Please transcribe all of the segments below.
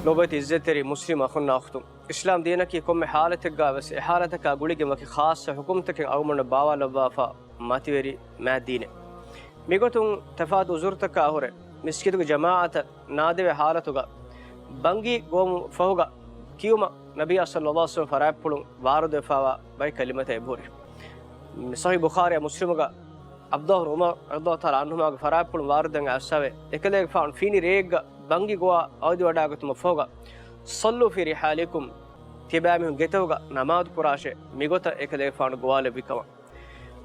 لوبت عزتري مسلم أخونا أختم إسلام دينك يكون حالتك بس حالتك أقولك ماك خاصة حكومتك أو من باوا لبافا ما توري ما دينه ميقولون تفاد وزرتك أهره مسكتك جماعة نادي حالتك بانجي قوم فوقا كيوما نبي صلى الله عليه وسلم فرابلون وارد فوا باي كلمة إبوري صحيح بخاري مسلمك عبد الله عمر رضي الله تعالى عنهما فرابلون واردن أسوي إكليك فان فيني ريج بانجي قوا أودي وداعتهم فوقا صلوا في رحالكم تبامهم جتوغا نماذ كراشه ميقولتا إكليك فان قوال بكما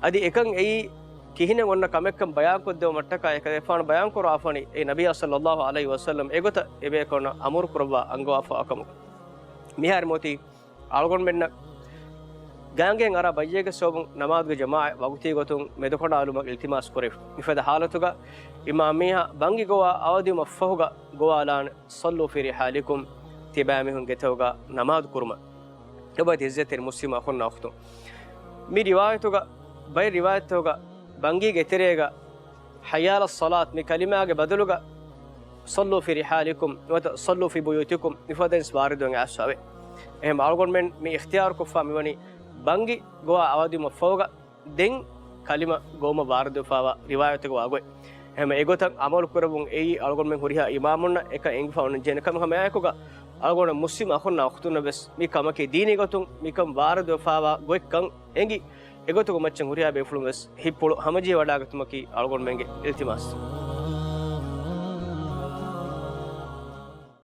أدي إكان أي كهنا ونا كمكم بيان كده ومرتكا إكليك فان بيان كرافني أي نبي صلى الله عليه وسلم إيقولتا إبيكونا أمور كربا أنغوا فاكم ميهار موتي ألغون منا ගාංගෙන් අර බයියක සෝබුන් නමාද්ග ජමාඅ වගුතී ගොතුන් මෙදකොඩ ආලුම ඉල්තිමාස් කරේ ඉෆද حالතුග ඉමාමියා බංගි ගෝවා අවදි මෆහුග ගෝවාලාන සල්ලු ෆි රිහාලිකුම් තිබාමිහුන් ගෙතවග නමාද් කුරුම ඔබත් ඉස්සතේ මුස්ලිම අඛුන් අඛතු මි රිවායතුග බයි රිවායතුග බංගි ගෙතරේග හයාල الصلاه මි කලිමාගේ බදලුග සල්ලු ෆි රිහාලිකුම් වත සල්ලු ෆි බුයුතිකුම් ඉෆදෙන්ස් වාරිදුන් අස්සාවේ එහෙම අල්ගොන් මෙන් මි ඉඛතියාර කුෆා මිවනි බංගි ගෝවා අවදි මෆෝග දෙන් කලිම ගෝම වාරදු ෆාවා රිවායතක වාගොයි එහෙම ඒගොතන් අමල් කරබුන් එයි අල්ගොන් මෙන් හොරිහා ඉමාමුන්න එක එංගි ෆවුන් ජෙන කම හැමයකක අල්ගොන මුස්ලිම් අඛුන්න අඛතුන බස් මි කමකේ දීනි ගොතුන් මිකම් වාරදු ෆාවා ගොයිකන් එංගි ඒගොතක මච්චන් හොරිහා බේෆුලුම් බස් හිප්පොළු හමජී වඩාගතුමකි අල්ගොන් මෙන්ගේ ඉල්තිමාස්